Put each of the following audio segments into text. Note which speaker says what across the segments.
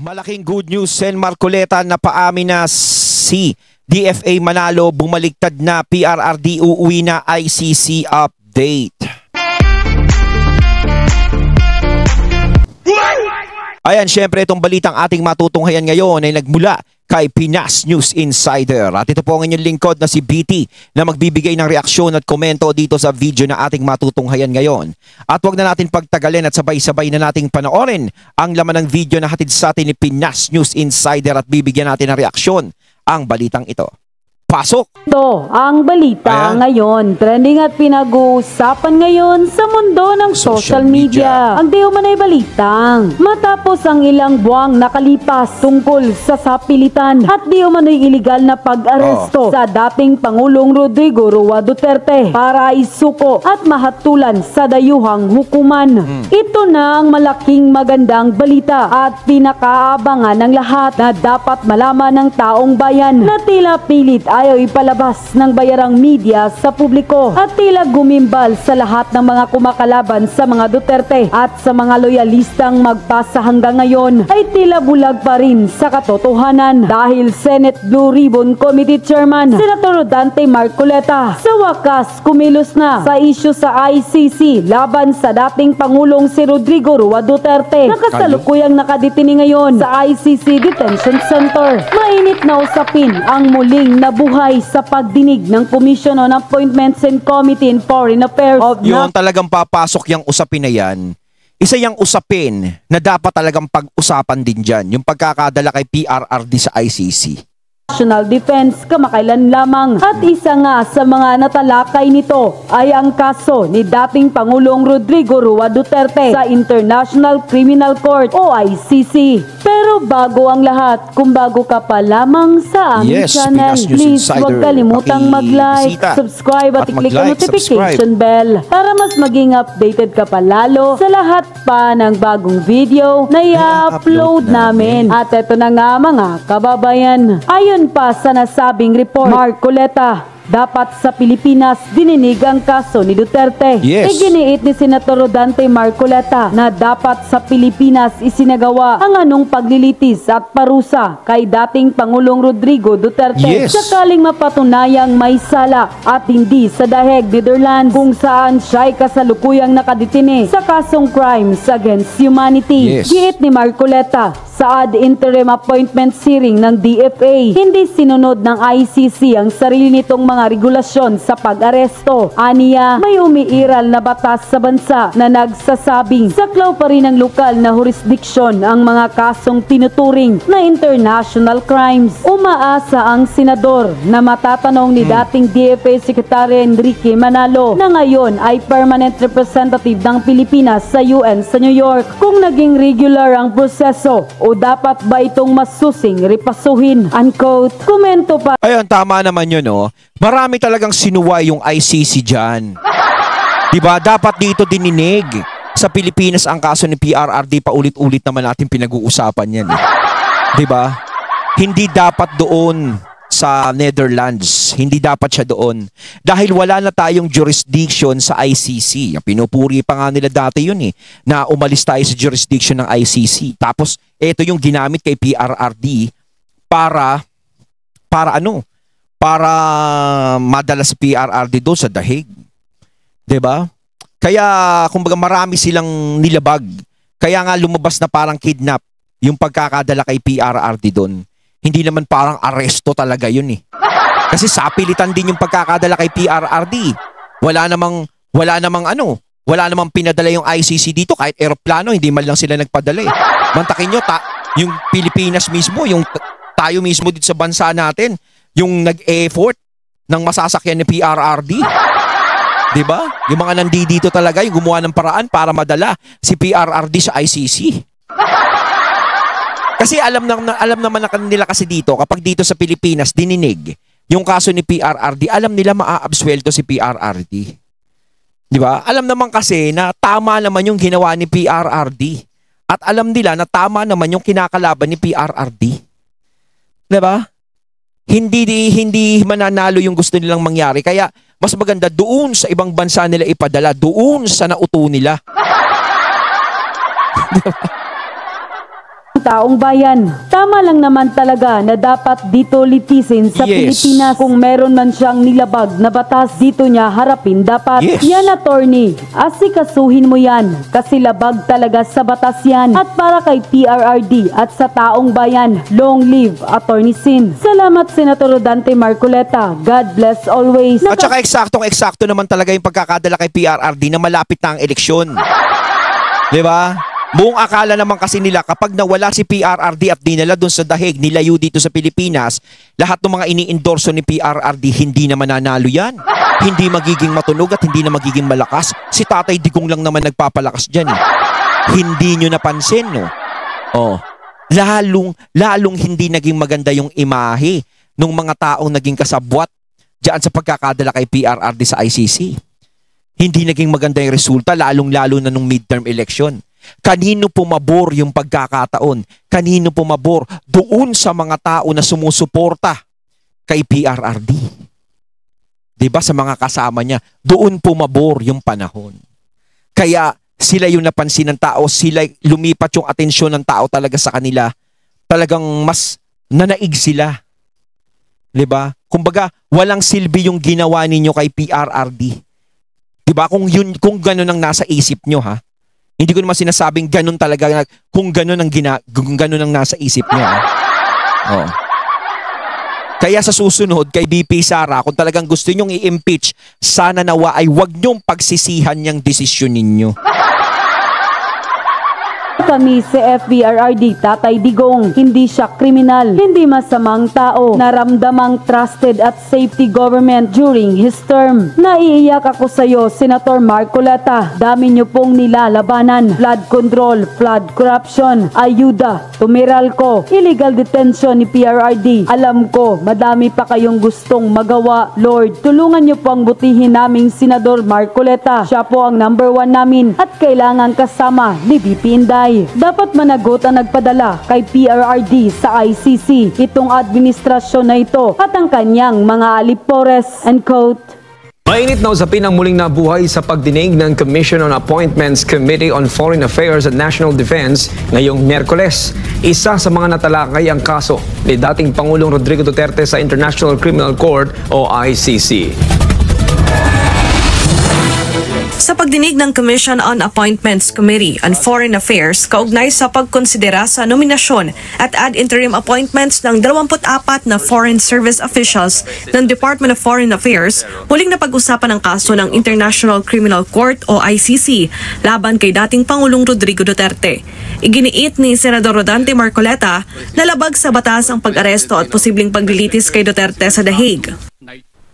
Speaker 1: Malaking good news, Sen Marcoleta, na paamin na si DFA Manalo, bumaliktad na, PRRD uuwi na, ICC update. Ayan, syempre itong balitang ating matutunghayan ngayon ay nagmula kay Pinas News Insider. At ito po ang inyong lingkod na si BT na magbibigay ng reaksyon at komento dito sa video na ating matutunghayan ngayon. At wag na natin pagtagalin at sabay-sabay na nating panoorin ang laman ng video na hatid sa atin ni Pinas News Insider at bibigyan natin ng reaksyon ang balitang ito. Pasok!
Speaker 2: Ito ang balita ngayon. Trending at pinag-uusapan ngayon sa mundo ng social media. Ang di umanay balitang matapos ang ilang buwang nakalipas tungkol sa sapilitan at di umano'y iligal na pag-aresto sa dating Pangulong Rodrigo Roa Duterte para isuko at mahatulan sa dayuhang hukuman. Ito na ang malaking magandang balita at pinakaabangan ng lahat na dapat malaman ng taong bayan na tila pilit ayaw ipalabas ng bayarang media sa publiko at tila gumimbal sa lahat ng mga kumakalaban sa mga Duterte at sa mga loyalistang magpasa hanggang ngayon ay tila bulag pa rin sa katotohanan dahil Senate Blue Ribbon Committee Chairman Senator Dante Marcoleta sa wakas kumilos na sa isyu sa ICC laban sa dating Pangulong si Rodrigo Roa Duterte na kasalukuyang nakadetini ngayon sa ICC Detention Center. Mainit na usapin ang muling nabuhay sa pagdinig ng Commission on Appointments and Committee in Foreign Affairs of
Speaker 1: yung talagang papasok yung usapin na yan. Isa yung usapin na dapat talagang pag-usapan din dyan. Yung pagkakadala kay PRRD sa ICC.
Speaker 2: National Defense kamakailan lamang at isa nga sa mga natalakay nito ay ang kaso ni dating Pangulong Rodrigo Roa Duterte sa International Criminal Court o ICC. Pero bago ang lahat, kung bago ka pa lamang sa aming channel, please huwag kalimutang mag-like, subscribe at i-click ang notification bell para mas maging updated ka pa lalo sa lahat pa ng bagong video na i-upload namin. At ito na nga mga kababayan, ayon pa sa nasabing report, Marcoleta, dapat sa Pilipinas dininig ang kaso ni Duterte. Iginiit ni Senator Dante Marcoleta na dapat sa Pilipinas isinagawa ang anong paglilitis at parusa kay dating Pangulong Rodrigo Duterte sakaling mapatunayang may sala at hindi sa daheg Netherlands kung saan siya'y kasalukuyang nakadetine sa kasong crimes against humanity. Giit ni Marcoleta, sa ad interim appointment hearing ng DFA, hindi sinunod ng ICC ang sarili nitong mga regulasyon sa pag-aresto. Aniya, may umiiral na batas sa bansa na nagsasabing saklaw pa rin ng lokal na jurisdiction ang mga kasong tinuturing na international crimes. Umaasa ang senador na matatanong ni dating DFA Secretary Enrique Manalo na ngayon ay permanent representative ng Pilipinas sa UN sa New York kung naging regular ang proseso o dapat ba itong masusing repasuhin, unquote. Komento pa.
Speaker 1: Ayun, tama naman yun, no? Marami talagang sinuway yung ICC dyan. Diba? Dapat dito dininig. Sa Pilipinas ang kaso ni PRRD, paulit-ulit naman natin pinag-uusapan yan. Diba? Hindi dapat doon sa Netherlands. Hindi dapat siya doon. Dahil wala na tayong jurisdiction sa ICC. Pinupuri pa nga nila dati yun na umalis tayo sa jurisdiction ng ICC. Tapos, ito yung ginamit kay PRRD para ano? Para madala sa PRRD doon sa dahig. Diba? Kaya, kumbaga marami silang nilabag. Kaya nga lumabas na parang kidnap yung pagkakadala kay PRRD doon. Hindi naman parang aresto talaga yun Kasi sapilitan din yung pagkakadala kay PRRD. Wala namang pinadala yung ICC dito kahit eroplano, hindi man lang sila nagpadala Mantakin nyo, yung Pilipinas mismo, yung tayo mismo dito sa bansa natin, yung nag-effort ng masasakyan ni PRRD. Diba? Yung mga nandito talaga, yung gumawa ng paraan para madala si PRRD sa ICC. Kasi alam naman nila kasi dito, kapag dito sa Pilipinas dininig yung kaso ni PRRD, alam nila maaabswelto si PRRD. Di ba? Alam naman kasi na tama naman yung ginawa ni PRRD. At alam nila na tama naman yung kinakalaban ni PRRD. Di ba? Hindi mananalo yung gusto nilang mangyari. Kaya mas maganda doon sa ibang bansa nila ipadala, doon sa nauto nila. Di ba?
Speaker 2: taong bayan. Tama lang naman talaga na dapat dito litisin sa Pilipinas. Kung meron man siyang nilabag na batas, dito niya harapin dapat. Yan, attorney, asikasuhin mo yan kasi labag talaga sa batas yan. At para kay PRRD at sa taong bayan, long live Attorney Sin. Salamat Senator Rodante Marcoleta. God bless always.
Speaker 1: At saka eksaktong-eksakto naman talaga yung pagkakadala kay PRRD na malapit na ang eleksyon. Diba? Buong akala naman kasi nila kapag nawala si PRRD at dinala dun sa dahig, nilayo dito sa Pilipinas, lahat ng mga ini-endorso ni PRRD hindi na mananalo yan. Hindi magiging matunog at hindi na magiging malakas. Si Tatay Digong lang naman nagpapalakas dyan eh. Hindi nyo napansin, no? Oh. Lalong hindi naging maganda yung imahe ng mga taong naging kasabwat dyan sa pagkakadala kay PRRD sa ICC. Hindi naging maganda yung resulta, lalong-lalo na nung midterm election. Kanino pumabor yung pagkakataon? Kanino pumabor? Doon sa mga tao na sumusuporta kay PRRD. Diba sa mga kasama niya? Doon pumabor yung panahon. Kaya sila yung napansin ng tao, sila lumipat yung atensyon ng tao talaga sa kanila. Talagang mas nanaig sila. Diba? Kumbaga, walang silbi yung ginawa ninyo kay PRRD. Diba? Kung gano'n ang nasa isip nyo, ha? Hindi ko naman sinasabing gano'n talaga, kung gano'n ang nasa isip nyo, ha? Oh. Kaya sa susunod, kay BP Sara, kung talagang gusto nyong i-impeach, sana nawa ay wag nyong pagsisihan yung desisyon ninyo.
Speaker 2: Kami sa FBRRD, Tatay Digong, hindi siya kriminal, hindi masamang tao, naramdamang trusted at safety government during his term. Naiiyak ako sa iyo, Senator Marcoleta. Dami niyo pong nilalabanan. Flood control, flood corruption, ayuda, Tumiralco, illegal detention ni PRRD. Alam ko, madami pa kayong gustong magawa. Lord, tulungan niyo po ang butihin naming Senador Marcoleta. Siya po ang #1 namin at kailangan kasama ni VP Inday. Dapat managot ang nagpadala kay PRRD sa ICC itong administrasyon na ito at ang kanyang mga alipores. End quote.
Speaker 3: Mainit na usapin ang muling nabuhay sa pagdinig ng Commission on Appointments Committee on Foreign Affairs and National Defense ngayong Miyerkules. Isa sa mga natalakay ang kaso ni dating Pangulong Rodrigo Duterte sa International Criminal Court o ICC.
Speaker 4: Sa pagdinig ng Commission on Appointments Committee on Foreign Affairs kaugnay sa pagkonsidera sa nominasyon at ad interim appointments ng 24 na foreign service officials ng Department of Foreign Affairs, muling napag-usapan ang kaso ng International Criminal Court o ICC laban kay dating Pangulong Rodrigo Duterte. Iginiit ni Senador Rodante Marcoleta na labag sa batas ang pag-aresto at posibleng paglilitis kay Duterte sa The Hague.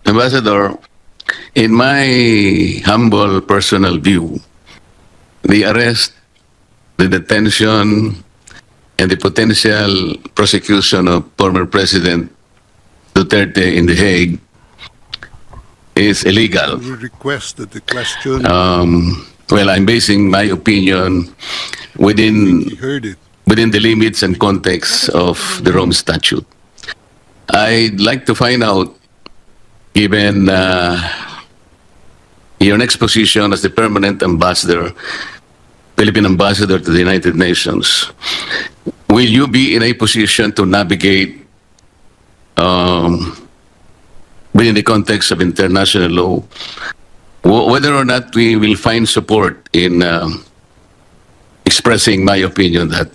Speaker 5: Ambassador, in my humble personal view, the arrest, the detention, and the potential prosecution of former President Duterte in The Hague is illegal.
Speaker 6: We request that the question
Speaker 5: Well, I'm basing my opinion within the limits and context of the Rome Statute. I'd like to find out, given your next position as the permanent ambassador, Philippine ambassador to the United Nations, will you be in a position to navigate within the context of international law, whether or not we will find support in expressing my opinion that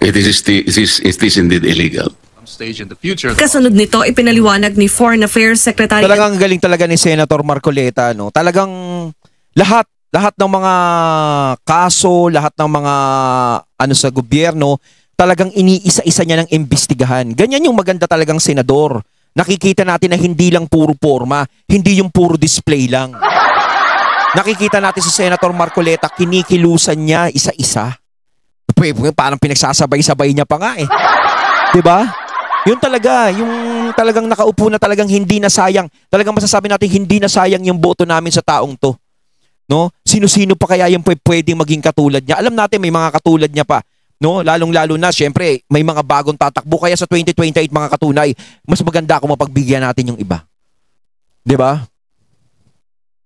Speaker 5: it is indeed illegal?
Speaker 7: Stage in the future.
Speaker 4: Kasunod nito, ipinaliwanag ni Foreign Affairs Secretary.
Speaker 1: Talagang galing talaga ni Senator Marcoleta, no? Talagang lahat ng mga kaso, lahat ng mga sa gobyerno, talagang iniisa-isa niya ng imbestigahan. Ganyan yung maganda talagang senador. Nakikita natin na hindi lang puro forma, hindi yung puro display lang. Nakikita natin si Senator Marcoleta, kinikilusan niya isa-isa. Parang pinagsasabay-sabay niya pa nga eh. 'Di ba? Yun talaga, yung talagang nakaupo na talagang hindi na sayang. Talagang masasabi natin hindi na sayang yung boto namin sa taong to. No? Sino-sino pa kaya yung pwedeng maging katulad niya? Alam natin may mga katulad niya pa. No? Lalong-lalo na, syempre, may mga bagong tatakbo. Kaya sa 2028 mga katunay, mas maganda kung mapagbigyan natin yung iba. 'Di ba?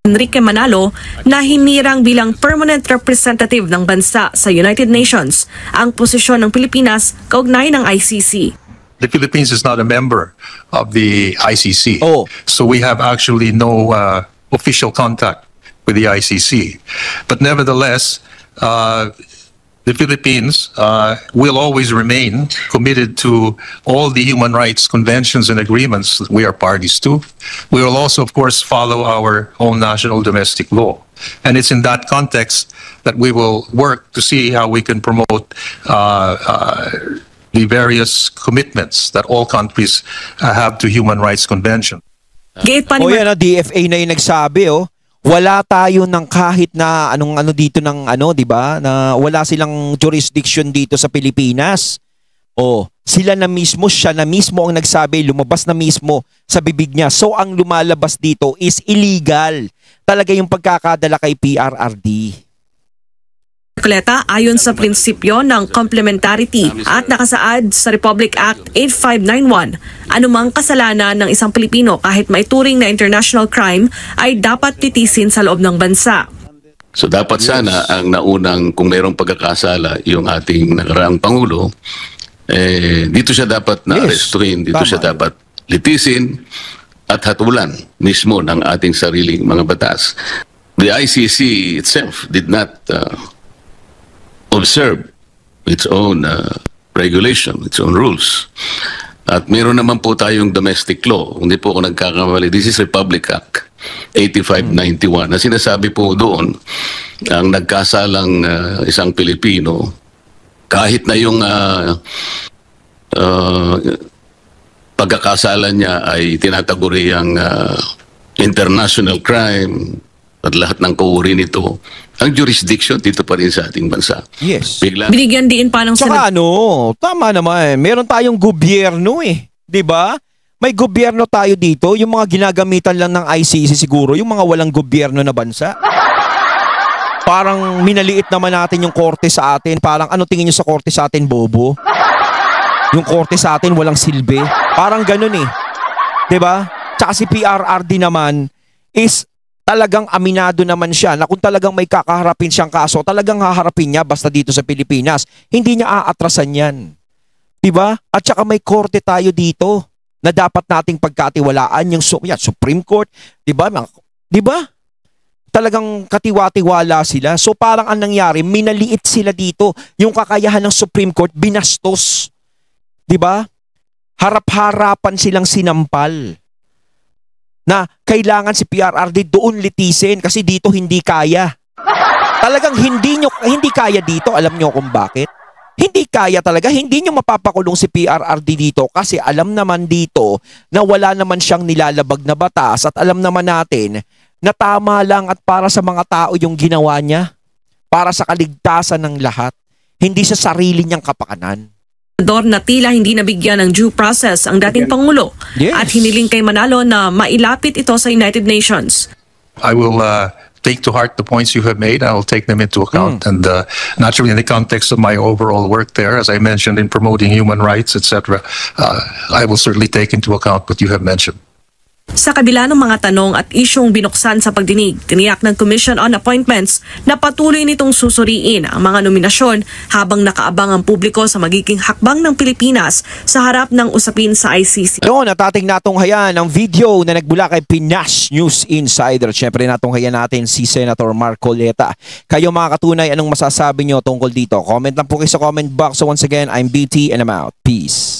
Speaker 4: Enrique Manalo na hinirang bilang permanent representative ng bansa sa United Nations ang posisyon ng Pilipinas kaugnay ng ICC.
Speaker 7: The Philippines is not a member of the ICC.
Speaker 1: Oh.
Speaker 7: So we have actually no official contact with the ICC. But nevertheless, the Philippines will always remain committed to all the human rights conventions and agreements that we are parties to. We will also, of course, follow our own national domestic law. And it's in that context that we will work to see how we can promote the various commitments that all countries have to human rights convention.
Speaker 4: Gate pa ni
Speaker 1: O yan, DFA na yung nagsabi, wala tayo ng kahit na anong dito ng di ba? Na wala silang jurisdiction dito sa Pilipinas. Sila na mismo, siya na mismo ang nagsabi, lumabas na mismo sa bibig niya. So ang lumalabas dito is illegal. Talaga yung pagkakadala kay PRRD.
Speaker 4: Marcoleta ayon sa prinsipyo ng complementarity at nakasaad sa Republic Act 8591, anumang kasalanan ng isang Pilipino kahit maituring na international crime ay dapat titisin sa loob ng bansa.
Speaker 5: So dapat sana ang naunang, kung mayroong pagkakasala, yung ating nakaraang Pangulo, dito siya dapat na-arestuhin, dito siya dapat litisin at hatulan mismo ng ating sariling mga batas. The ICC itself did not observe its own regulation, its own rules. At meron naman po tayong domestic law, hindi po ako nagkakamali. This is Republic Act 8591 na sinasabi po doon ang nagkasalang isang Pilipino, kahit na yung pagkakasala niya ay tinataguri ang international crime at lahat ng kauri nito, ang jurisdiction dito pa rin sa ating bansa.
Speaker 1: Yes.
Speaker 4: Binigyan din pa ng
Speaker 1: Tsaka tama naman. Meron tayong gobyerno di ba? May gobyerno tayo dito. Yung mga ginagamitan lang ng ICC siguro, yung mga walang gobyerno na bansa. Parang minaliit naman natin yung korte sa atin. Parang ano tingin nyo sa korte sa atin, bobo? Yung korte sa atin walang silbi. Parang ganun di ba? Tsaka si PRRD naman is talagang aminado naman siya na kung talagang may kakaharapin siyang kaso, talagang haharapin niya basta dito sa Pilipinas. Hindi niya aatrasan yan. Diba? At saka may korte tayo dito na dapat nating pagkatiwalaan yung Supreme Court. Diba? Diba? Talagang katiwa-tiwala sila. So parang ang nangyari, minaliit sila dito. Yung kakayahan ng Supreme Court, binastos. Diba? Harap-harapan silang sinampal na kailangan si PRRD doon litisin kasi dito hindi kaya. Talagang hindi kaya dito. Alam nyo kung bakit? Hindi kaya talaga. Hindi nyo mapapakulong si PRRD dito kasi alam naman dito na wala naman siyang nilalabag na batas at alam naman natin na tama lang at para sa mga tao yung ginawa niya. Para sa kaligtasan ng lahat. Hindi sa sarili niyang kapakanan.
Speaker 4: Na tila hindi nabigyan ng due process ang dating Pangulo at hiniling kay Manalo na mailapit ito sa United Nations.
Speaker 7: I will take to heart the points you have made. I will take them into account. And naturally, in the context of my overall work there, as I mentioned, in promoting human rights, etc., I will certainly take into account what you have mentioned.
Speaker 4: Sa kabila ng mga tanong at isyong binuksan sa pagdinig, tiniyak ng Commission on Appointments na patuloy nitong susuriin ang mga nominasyon habang nakaabang ang publiko sa magiging hakbang ng Pilipinas sa harap ng usapin sa ICC.
Speaker 1: Doon, natating natunghayan ang video na nagbula kay Pinas News Insider. Siyempre natunghayan natin si Senator Marcoleta. Kayo mga katunay, anong masasabi nyo tungkol dito? Comment lang po kayo sa comment box. So once again, I'm BT and I'm out. Peace.